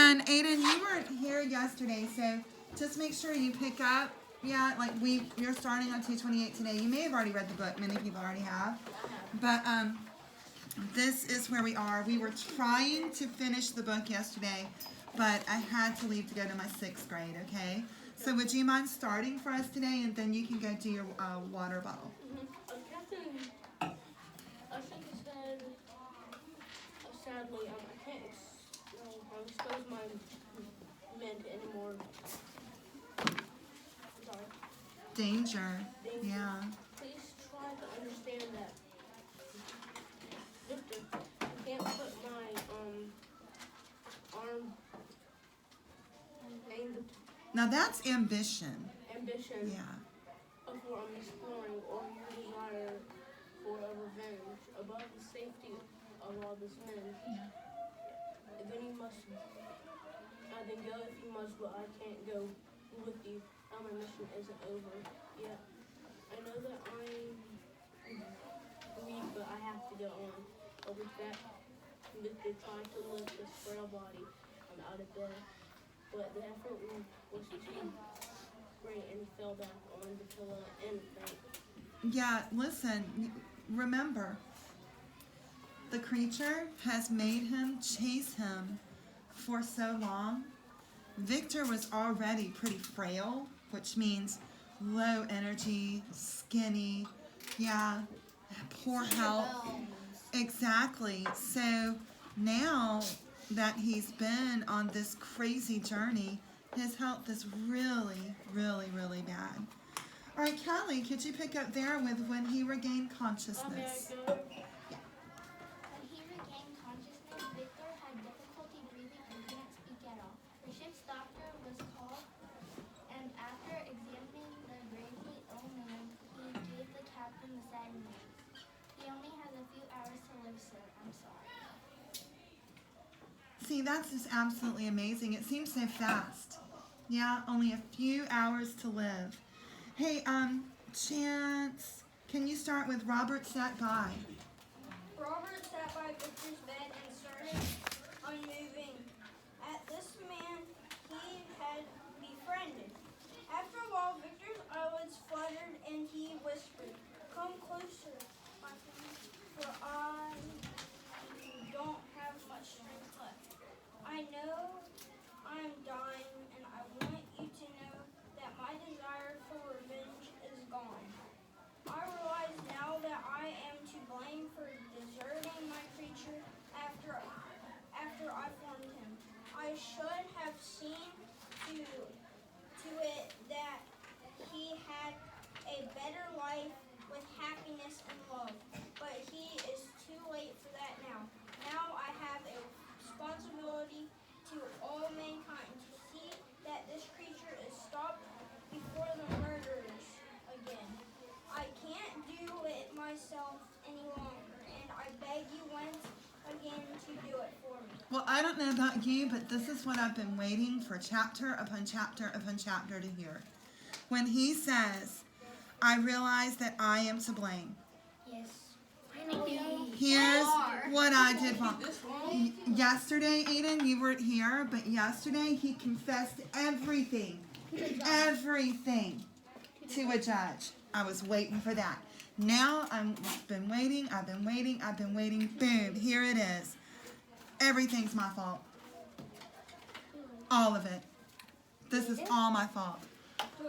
And Aiden, you weren't here yesterday, so just make sure you pick up. Yeah, like you're starting on 228 today. You may have already read the book. Many people already have. But this is where we are. We were trying to finish the book yesterday, but I had to leave to go to my 6th grade, okay? So would you mind starting for us today, and then you can go do your water bottle. Captain, I think he said, sadly, I can't expose my men to any more danger. Yeah. Please try to understand that, Victor, I can't put my arm named Now that's ambition. Yeah. For exploring or your desire for a revenge above the safety of all these men. Yeah. Then you must. Then go if you must, but I can't go with you. Now my mission isn't over yet. I know that I'm weak, but I have to go on. But with that, Victor tried to lift his frail body out of bed, but the effort was too great, and he fell back on the pillow and fainted. Yeah, listen, remember, the creature has made him chase him for so long. Victor was already pretty frail, which means low energy, skinny, yeah, poor health. Exactly. So now that he's been on this crazy journey, his health is really, really, really bad. All right, Callie, could you pick up there with when he regained consciousness? When he regained consciousness, Victor had difficulty breathing and couldn't speak at all. The ship's doctor was called, and after examining the gravely ill man, he gave the captain the sad news. He only has a few hours to live, sir. I'm sorry. See, that's just absolutely amazing. It seems so fast. Yeah, only a few hours to live. Hey, Chance, can you start with Robert sat by? Robert sat by Victor's bed and started unmoving. At this man he had befriended. After a while, Victor's eyelids fluttered and he whispered, "Come closer, my friend, for I don't have much strength left. I know I'm dying, and I want you to know that my desire for revenge is gone. I realize now that I am to blame for deserting my creature after I formed him. I should have seen to it that he had a better life with happiness and love, but he is too late for that now. Now I have a responsibility to all mankind to see that this creature is stopped before the murderers again. I can't do it myself any longer, and I beg you once again to do it for me." Well, I don't know about you, but this is what I've been waiting for chapter upon chapter upon chapter to hear. When he says, "I realize that I am to blame. Yes. Here's what I did wrong." Yesterday, Aiden, you weren't here, but yesterday he confessed everything to a judge. I was waiting for that. Now I've been waiting. Boom, here it is. Everything's my fault. All of it. This is all my fault.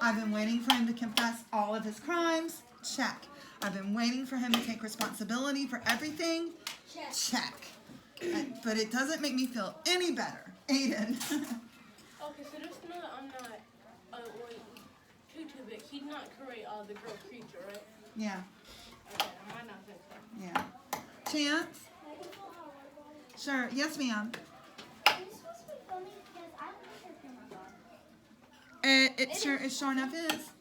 I've been waiting for him to confess all of his crimes. Check. I've been waiting for him to take responsibility for everything. Check. But it doesn't make me feel any better. Aiden. Okay, so just know that I'm not, too big. He's not create the girl creature, right? Yeah. Okay, I might not think so. Yeah. Chance? Sure. Yes, ma'am. Are you supposed to be filming? Because I don't know if you're my dog. It sure enough is.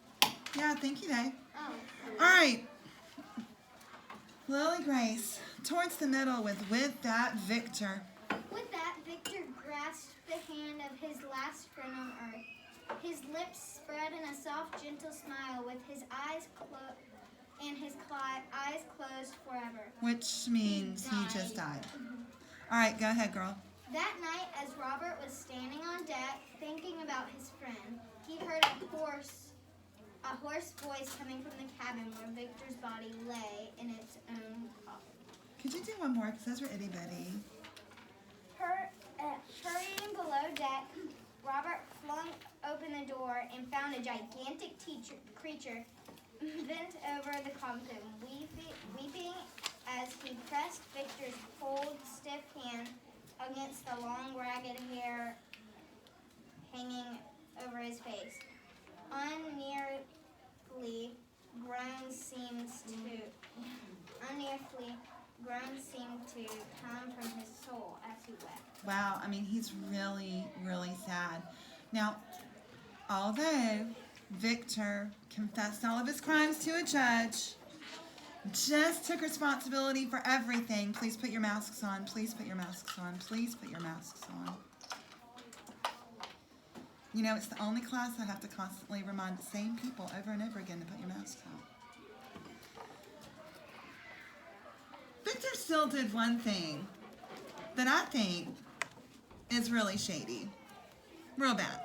Yeah, thank you, Dave. Oh. All right. Lily Grace, towards the middle with that Victor. With that, Victor grasped the hand of his last friend on earth. His lips spread in a soft, gentle smile with his eyes closed forever. Which means he just died. All right, go ahead, girl. That night, as Robert was standing deck, thinking about his friend. He heard a hoarse voice coming from the cabin where Victor's body lay in its own coffin. Could you do one more? Because those were itty bitty. Hurrying below deck, Robert flung open the door and found a gigantic creature bent over the coffin, weeping as he pressed Victor's cold, stiff hand against the long, ragged hair hanging over his face. Unearthly groans seemed to come from his soul as he wept. Wow, I mean, he's really, really sad. Now, although Victor confessed all of his crimes to a judge, just took responsibility for everything. Please put your masks on. Please put your masks on. Please put your masks on. You know, it's the only class I have to constantly remind the same people over and over again to put your masks on. Victor still did one thing that I think is really shady. Real bad.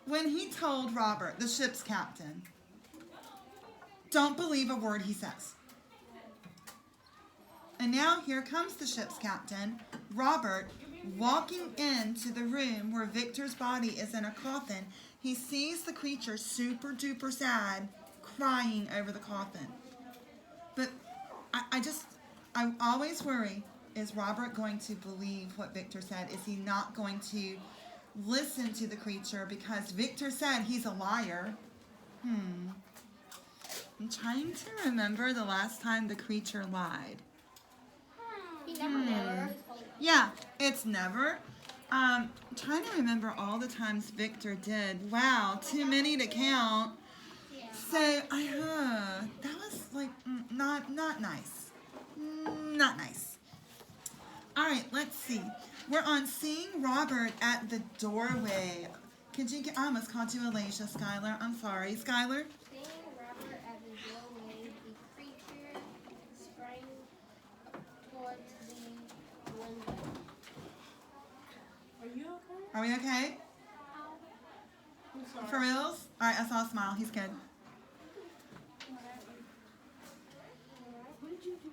When he told Robert, the ship's captain, don't believe a word he says. And now here comes the ship's captain, Robert, walking into the room where Victor's body is in a coffin. He sees the creature super duper sad, crying over the coffin. But I always worry, is Robert going to believe what Victor said? Is he not going to listen to the creature because Victor said he's a liar? I'm trying to remember the last time the creature lied. He never. Yeah, it's never. I'm trying to remember all the times Victor did. Wow, too many to count. Yeah. So that was like not nice. Not nice. All right, let's see. We're on seeing Robert at the doorway. Could you get? I almost called you Alasia, Skylar. I'm sorry, Skylar. Seeing Robert at the doorway, the creature sprang towards the window. Are you okay? Are we okay? I'm sorry. For reals? All right, I saw a smile. He's good. What did you do?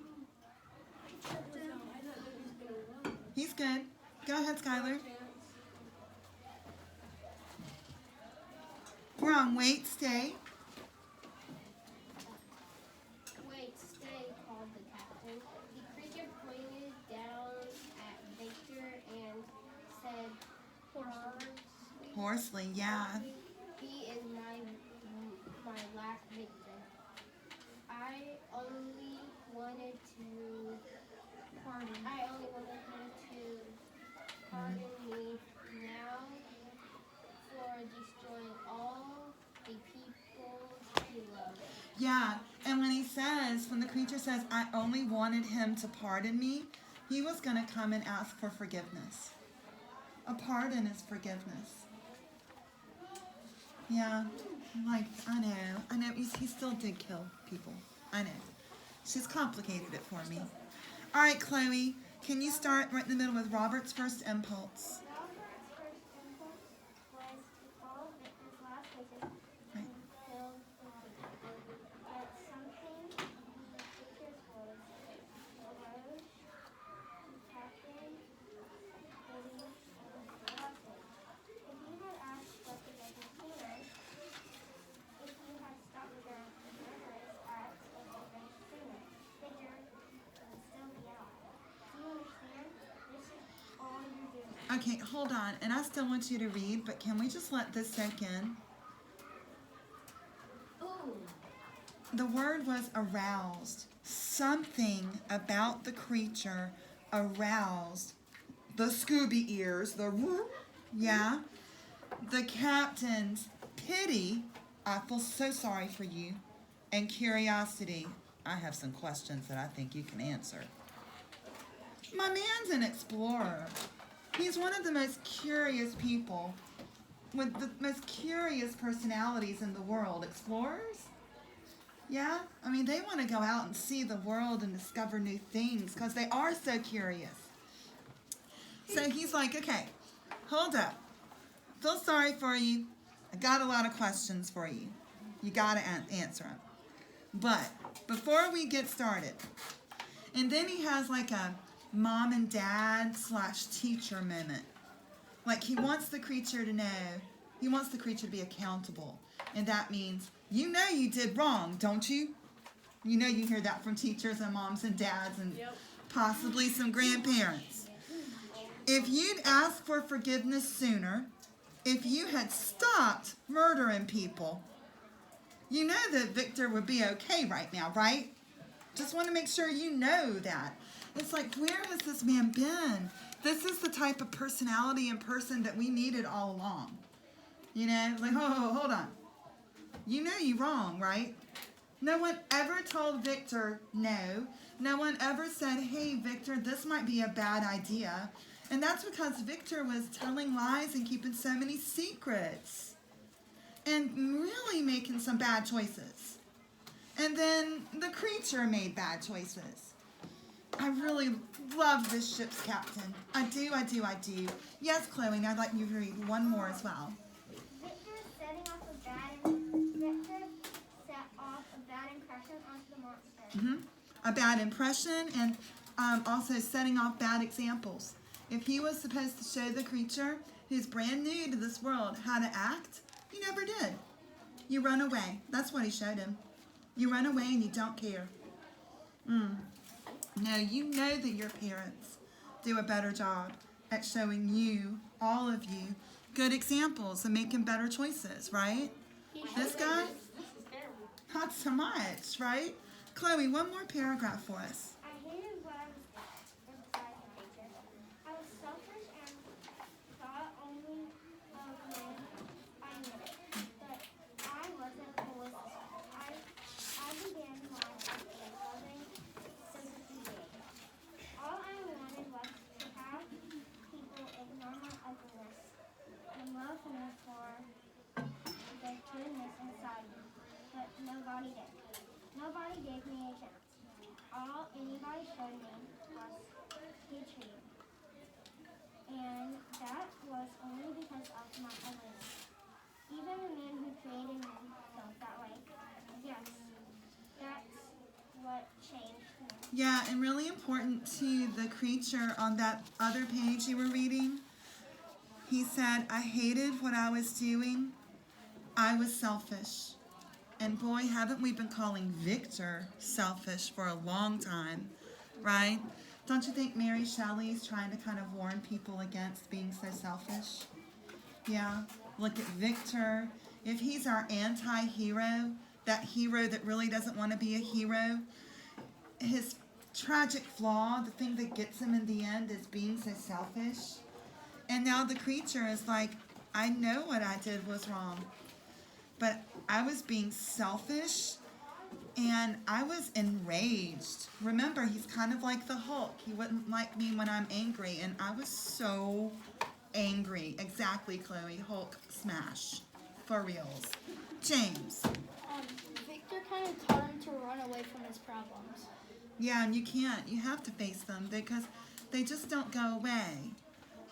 I don't know he's been around. He's good. Go ahead, Skylar. We're on wait, stay. Wait, stay, called the captain. The creature pointed down at Victor and said, Hoarsely, yeah. He is my last victim. I only wanted him to pardon me now for destroying all the people he loved. Yeah, and when the creature says, I only wanted him to pardon me, he was going to come and ask for forgiveness. A pardon is forgiveness. Yeah, like, I know, he still did kill people. I know. She's complicated it for me. All right, Chloe, can you start right in the middle with Robert's first impulse? Robert's first impulse was to follow Victor's last wishes Right. and kill the creature. But something in the creature's voice arose. The captain believed it was nothing. If he had asked what the Argentinos, if he had stopped their murderous acts of revenge sooner, Victor would still be alive. Do you understand? This is all you're doing. Okay, hold on. And I still want you to read, but can we just let this soak in? Ooh. The word was aroused. Something about the creature aroused the Scooby ears, the captain's pity. I feel so sorry for you. And curiosity. I have some questions that I think you can answer. My man's an explorer. He's one of the most curious people with the most curious personalities in the world. Explorers? Yeah? I mean, they want to go out and see the world and discover new things because they are so curious. So he's like, okay, hold up. Feel sorry for you. I got a lot of questions for you. You gotta answer them. But before we get started, and then he has like a mom and dad / teacher moment. Like he wants the creature to know, he wants the creature to be accountable. And that means, you know you did wrong, don't you? You know you hear that from teachers and moms and dads and possibly some grandparents. If you'd asked for forgiveness sooner, if you had stopped murdering people, you know that Victor would be okay right now, right? Just want to make sure you know that. It's like, where has this man been? This is the type of personality and person that we needed all along. You know, like, hold on. You know you're wrong, right? No one ever told Victor no. No one ever said, hey, Victor, this might be a bad idea. And that's because Victor was telling lies and keeping so many secrets. And really making some bad choices. And then the creature made bad choices. I really love this ship's captain. I do. Yes, Chloe, and I'd like you to read one more as well. Victor set off a bad impression onto the monster. A bad impression and also setting off bad examples. If he was supposed to show the creature who's brand new to this world how to act, he never did. You run away. That's what he showed him. You run away and you don't care. No, you know that your parents do a better job at showing you, all of you, good examples and making better choices, right? This guy, not so much, right? Chloe, one more paragraph for us. I hated what I was inside the picture. I was selfish and thought only of when I knew it. But I wasn't cool with this. I began my life with a loving sympathy day. All I wanted was to have people ignore my ugliness and love me for the goodness inside me. But nobody did. Nobody gave me a chance. All anybody showed me was hatred. And that was only because of my ugliness. Even the man who created me felt that way. Yes, that's what changed me. Yeah, and really important to the creature on that other page you were reading. He said, I hated what I was doing. I was selfish. And boy, haven't we been calling Victor selfish for a long time, right? Don't you think Mary Shelley's trying to kind of warn people against being so selfish? Yeah, look at Victor. If he's our anti-hero, that hero that really doesn't want to be a hero, his tragic flaw, the thing that gets him in the end is being so selfish. And now the creature is like, I know what I did was wrong. But I was being selfish and I was enraged. Remember, he's kind of like the Hulk. He wouldn't like me when I'm angry. And I was so angry. Exactly, Chloe. Hulk smash. For reals. James. Victor kind of taught him to run away from his problems. Yeah, and you can't. You have to face them because they just don't go away.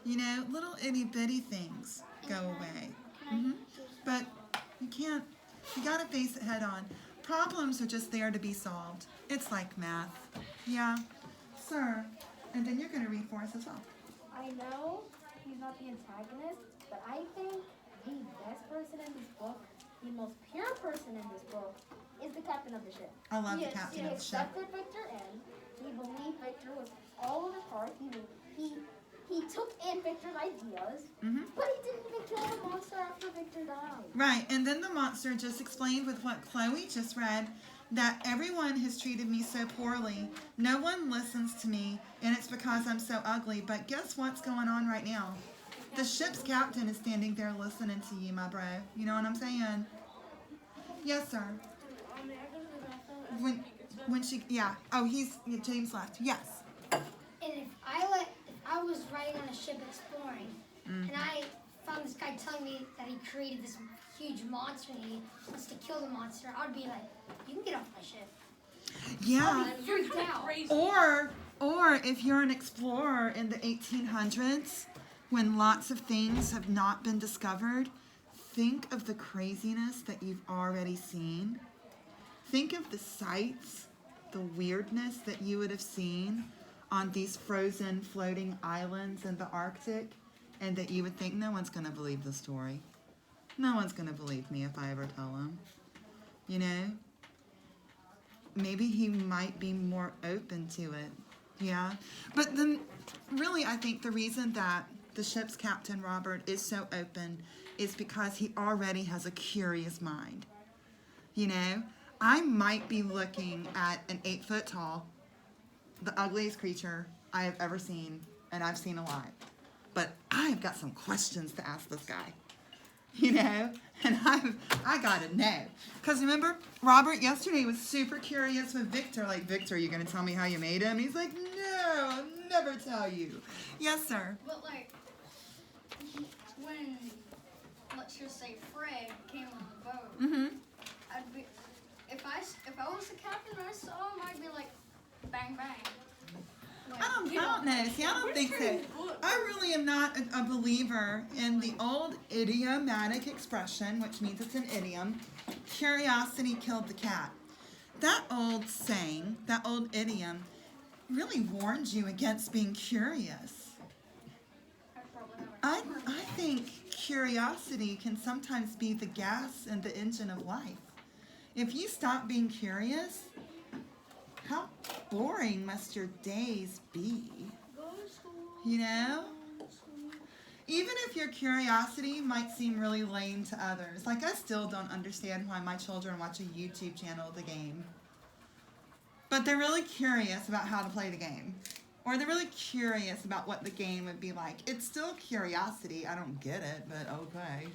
You know, little itty bitty things go away. But you can't, you gotta face it head on. Problems are just there to be solved. It's like math. Yeah. Sir, and then you're gonna read for us as well. I know he's not the antagonist, but I think the best person in this book, the most pure person in this book, is the captain of the ship. I love He the captain of the ship. accepted Victor in. He believed Victor with all of his heart. He took in Victor's ideas, but he didn't even kill the monster after Victor died. Right, and then the monster just explained with what Chloe just read that everyone has treated me so poorly. No one listens to me, and it's because I'm so ugly. But guess what's going on right now? The ship's captain is standing there listening to you, my bro. You know what I'm saying? Yes, sir. When she, yeah. Oh, James left. Yes. And if I was riding on a ship exploring, and I found this guy telling me that he created this huge monster and he wants to kill the monster, I'd be like, you can get off my ship. Yeah. I'd be freaked out. Or if you're an explorer in the 1800s, when lots of things have not been discovered, think of the craziness that you've already seen. Think of the sights, the weirdness that you would have seen on these frozen floating islands in the Arctic, and that you would think, no one's going to believe the story. No one's going to believe me if I ever tell them. You know? Maybe he might be more open to it. Yeah? But then, really, I think the reason that the ship's captain, Robert, is so open is because he already has a curious mind. You know? I might be looking at an 8-foot tall, the ugliest creature I have ever seen, and I've seen a lot. But I've got some questions to ask this guy. You know? And I gotta know. Because remember, Robert yesterday was super curious with Victor. Like, Victor, you gonna tell me how you made him? He's like, no, I'll never tell you. Yes, sir. But like, when, let's just say Fred came on the boat, Mm-hmm. I'd be, if I was the captain and I saw him, I'd be like, bang bang. Like, I don't know. See, I don't think so. I really am not a believer in the old idiomatic expression, which means it's an idiom, curiosity killed the cat. That old saying, that old idiom, really warns you against being curious. I think curiosity can sometimes be the gas and the engine of life. If you stop being curious, how boring must your days be? You know? Even if your curiosity might seem really lame to others. Like, I still don't understand why my children watch a YouTube channel of the game. But they're really curious about how to play the game. Or they're really curious about what the game would be like. It's still curiosity. I don't get it, but okay.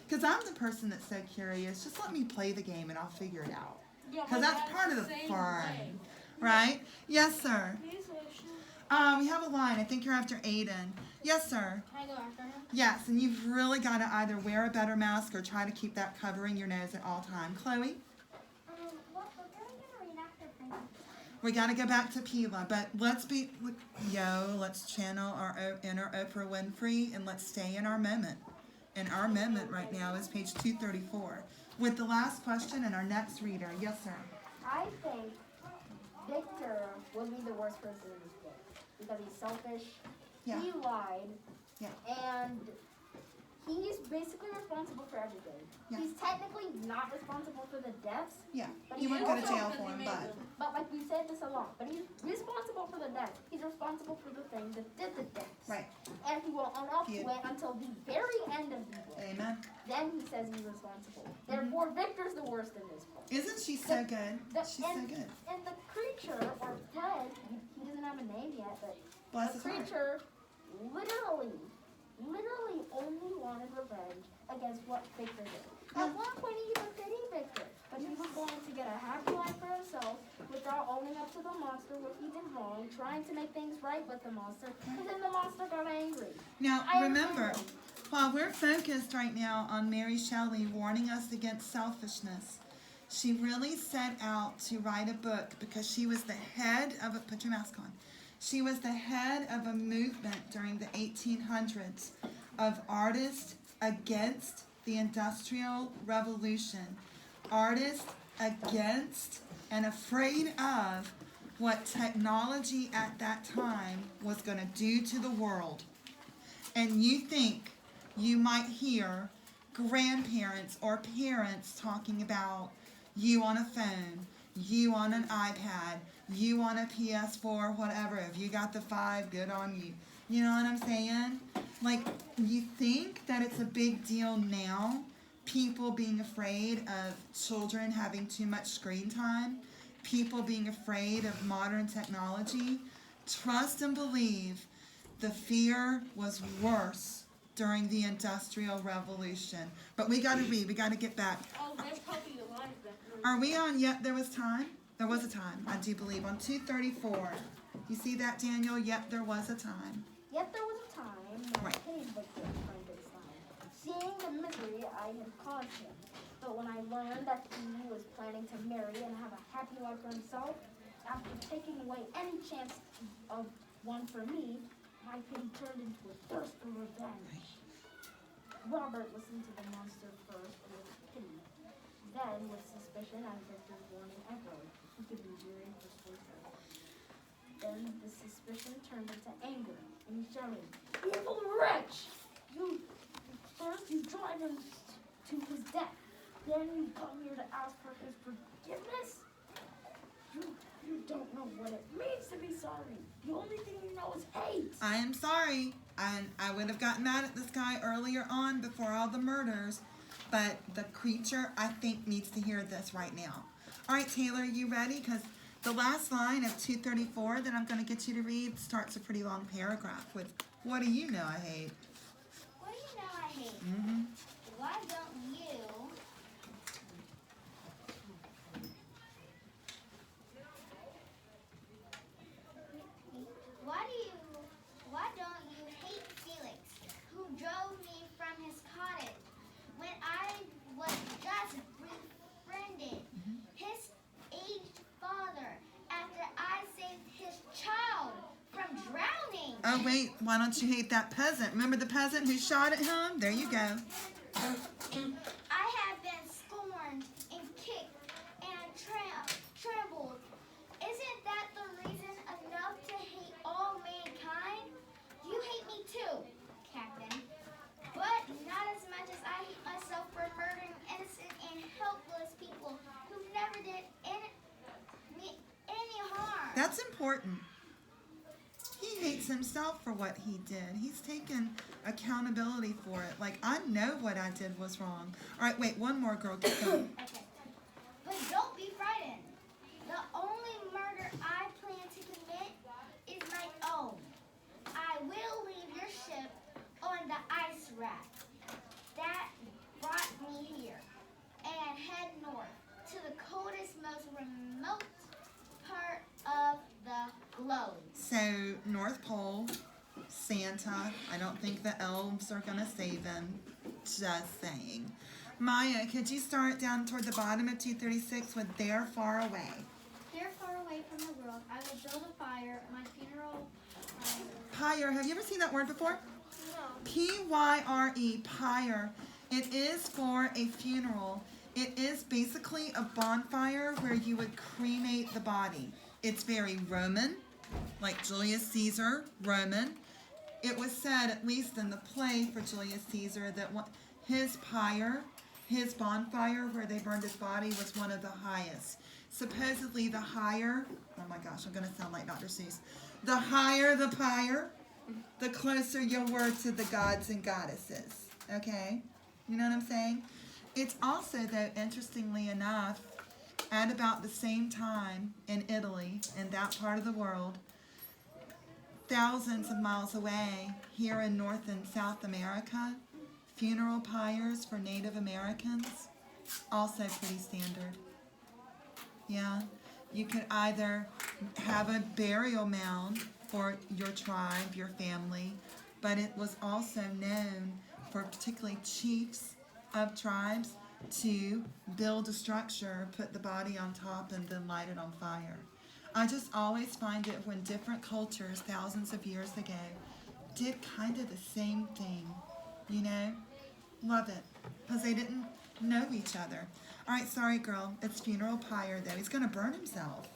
Because I'm the person that's so curious. Just let me play the game and I'll figure it out. Because that's part of the fun. Right? Yes, sir. We have a line. I think you're after Aiden. Yes, sir. Can I go after him? Yes, and you've really got to either wear a better mask or try to keep that covering your nose at all times. Chloe? What book are we going to read after Princess? We got to go back to Pila, but let's channel our inner Oprah Winfrey and let's stay in our moment. And our moment right now is page 234. With the last question and our next reader. Yes, sir. I think Victor would be the worst person in this book because he's selfish. Yeah. He lied. Yeah. And he's basically responsible for everything. Yeah. He's technically not responsible for the deaths, Yeah. but You he's wouldn't go to also- jail for him, but But like we said this a lot, but he's responsible for the deaths. He's responsible for the things that did the deaths. right. And he will own up to Yeah. it until the very end of the book. Amen. Then he says he's responsible. Therefore, Victor's the worst in this book. Isn't she so good? She's so and, good. and the creature, or Ted, he doesn't have a name yet, but Bless the his heart. creature literally only wanted revenge against what Victor did. At one point, he even pitied Victor, but he was going to get a happy life for himself without owning up to the monster, what he did wrong, trying to make things right with the monster, and then the monster got angry. Now, I remember, understand. while we're focused right now on Mary Shelley warning us against selfishness, she really set out to write a book because she was the head of a, put your mask on, she was the head of a movement during the 1800s of artists against the Industrial Revolution. Artists against and afraid of what technology at that time was going to do to the world. And you think you might hear grandparents or parents talking about you on a phone, you on an iPad, you on a PS4, whatever. If you got the 5, good on you. You know what I'm saying? Like, you think that it's a big deal now, people being afraid of children having too much screen time, people being afraid of modern technology. Trust and believe the fear was worse during the Industrial Revolution. But we got to read. We got to get back. Oh, there's probably a line back there. Are we on yet? There was time? There was a time, I do believe, on 234. You see that, Daniel? Yep, there was a time. Yet there was a time when Right. I hated Victor Frankenstein, seeing the misery I had caused him. But when I learned that he was planning to marry and have a happy life for himself, after taking away any chance of one for me, my pity turned into a thirst for revenge. vanish. Robert listened to the monster first with pity, then with suspicion as Victor's warning echoed. He could be very persuasive. Then the suspicion turned into anger, and he shouted, "Evil wretch! First you drive him to his death, then you come here to ask for his forgiveness? You don't know what it means to be sorry. The only thing you know is hate." I am sorry. I would have gotten mad at this guy earlier on before all the murders, but the creature, I think, needs to hear this right now. All right, Taylor, you ready? Because the last line of 234 that I'm going to get you to read starts a pretty long paragraph with, "What do you know I hate?" What do you know I hate? Mm-hmm. Why don't you? Why don't you hate Felix, who drove me from his cottage when I was just befriended his aged father after I saved his child from drowning? Oh, wait, why don't you hate that peasant? Remember the peasant who shot at him? There you go. I have been scorned and kicked and trampled. Isn't that the reason enough to hate all mankind? You hate me too, Captain. But not as much as I hate myself for murdering innocent and helpless people who never did me any harm. That's important. He hates himself for what he did. He's taken accountability for it. Like, I know what I did was wrong. All right, wait, one more, girl. Keep going. Okay. But don't be frightened. The only murder I plan to commit is my own. I will leave your ship on the ice raft that brought me here and head north to the coldest, most remote part of the globe. So, North Pole, Santa. I don't think the elves are going to save him. Just saying. Maya, could you start down toward the bottom of 236 with "They're far away"? They're far away from the world. I will build a fire. My funeral. Pyre. Have you ever seen that word before? No. Pyre. Pyre. It is for a funeral. It is basically a bonfire where you would cremate the body. It's very Roman, like Julius Caesar, Roman. It was said, at least in the play for Julius Caesar, that his pyre, his bonfire where they burned his body, was one of the highest. Supposedly the higher, oh my gosh, I'm going to sound like Dr. Seuss. The higher the pyre, the closer you were to the gods and goddesses. Okay? You know what I'm saying? It's also, though, interestingly enough, at about the same time in Italy, in that part of the world, thousands of miles away, here in North and South America, funeral pyres for Native Americans, also pretty standard. Yeah, you could either have a burial mound for your tribe, your family, but it was also known for particularly chiefs of tribes to build a structure, put the body on top, and then light it on fire. I just always find it when different cultures thousands of years ago did kind of the same thing, you know? Love it, because they didn't know each other. All right, sorry, girl. It's funeral pyre, though. He's going to burn himself.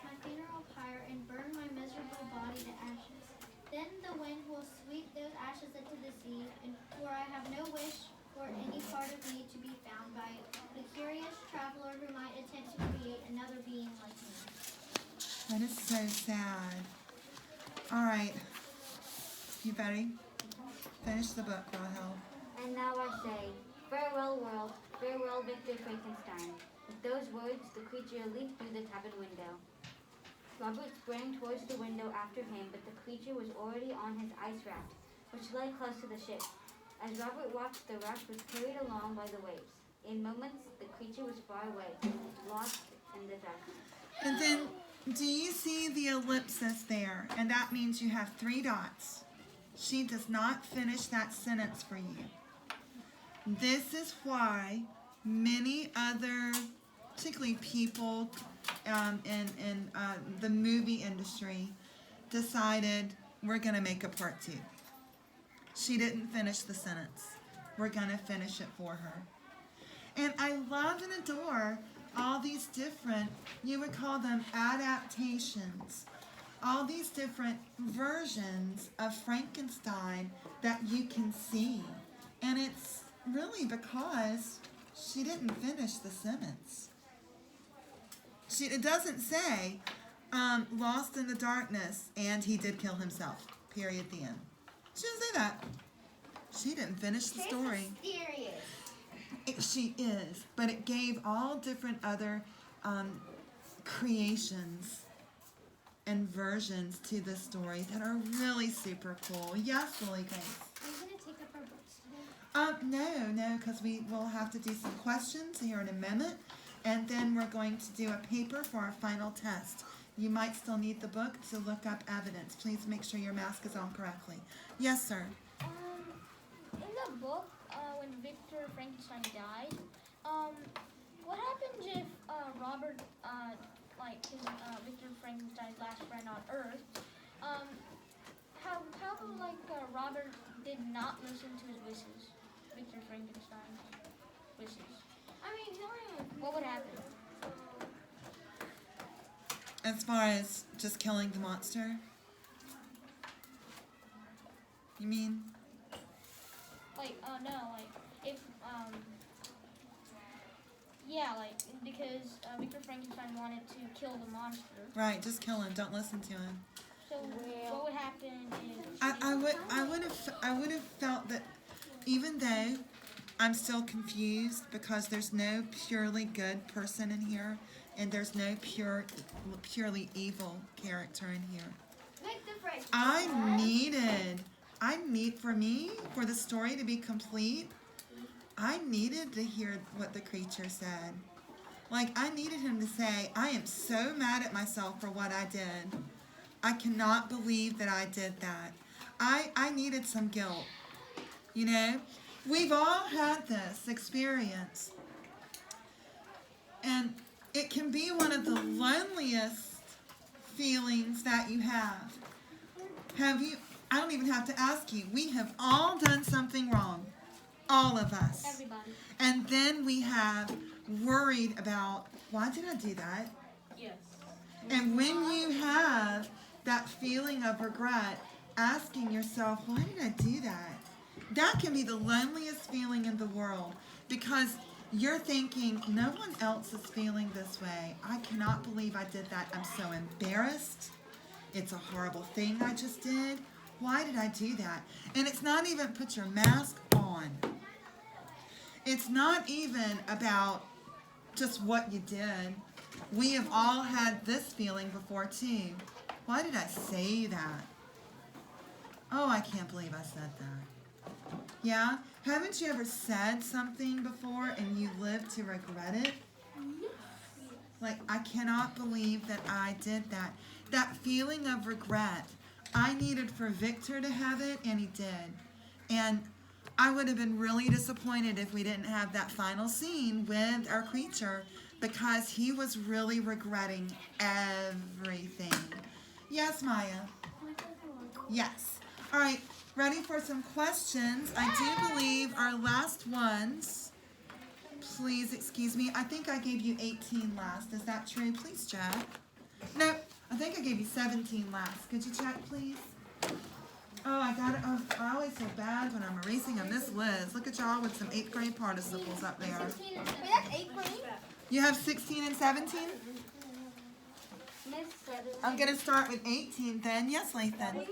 My funeral pyre and burn my miserable body to ashes. Then the wind will sweep those ashes into the sea, and for I have no wish for any part of me to be found by the curious traveler who might attempt to create another being like me. That is so sad. All right. You ready? Finish the book, Rahel. And now I say, farewell world, farewell Victor Frankenstein. With those words, the creature leaped through the cabin window. Robert sprang towards the window after him, but the creature was already on his ice raft, which lay close to the ship. As Robert watched, the raft was carried along by the waves. In moments, the creature was far away, lost in the darkness. And then, do you see the ellipsis there? And that means you have 3 dots. She does not finish that sentence for you. This is why many other, particularly people in the movie industry, decided we're going to make a part 2. She didn't finish the sentence. We're going to finish it for her. And I love and adore all these different, you would call them adaptations, all these different versions of Frankenstein that you can see. And it's really because she didn't finish the sentence. It doesn't say, lost in the darkness, and he did kill himself. Period, the end. She didn't say that. She didn't finish the story. Mysterious. She is, but it gave all different other creations and versions to the story that are really super cool. Yes, Lily Grace. Are you going to take up our books today? No, because we will have to do some questions here in a minute, and then we're going to do a paper for our final test. You might still need the book to look up evidence. Please make sure your mask is on correctly. Yes, sir. In the book, when Victor Frankenstein died, what happens if Robert, Victor Frankenstein's last friend on Earth, how Robert did not listen to his wishes, Victor Frankenstein's wishes? What would happen? As far as just killing the monster? You mean? Because Victor Frankenstein wanted to kill the monster. Right, just kill him. Don't listen to him. So what would happen if I would have felt that even though I'm still confused because there's no purely good person in here and there's no purely evil character in here. For the story to be complete, I needed to hear what the creature said. I needed him to say, I am so mad at myself for what I did. I cannot believe that I did that. I needed some guilt. You know? We've all had this experience. And it can be one of the loneliest feelings that you have. I don't even have to ask you. We have all done something wrong. All of us. everybody? And then we have worried about, why did I do that? Yes. And when you have that feeling of regret, asking yourself, why did I do that? That can be the loneliest feeling in the world because you're thinking, no one else is feeling this way. I cannot believe I did that. I'm so embarrassed. It's a horrible thing I just did. Why did I do that? And it's not even put your mask on. It's not even about just what you did. We have all had this feeling before too. Why did I say that? Oh, I can't believe I said that. Yeah? Haven't you ever said something before and you lived to regret it? I cannot believe that I did that. That feeling of regret, I needed for Victor to have it, and he did. And I would have been really disappointed if we didn't have that final scene with our creature because he was really regretting everything. Yes, Maya? Yes. All right, ready for some questions? I do believe our last ones. Please excuse me. I think I gave you 18 last. Is that true? Please check. No, I think I gave you 17 last. Could you check, please? Oh, I got it. Oh, I always feel bad when I'm erasing a Miss Liz. Look at y'all with some 8th grade participles up there. Wait, that's 8th grade? You have 16 and 17? Miss Sutherland. I'm going to start with 18 then. Yes, Lathan.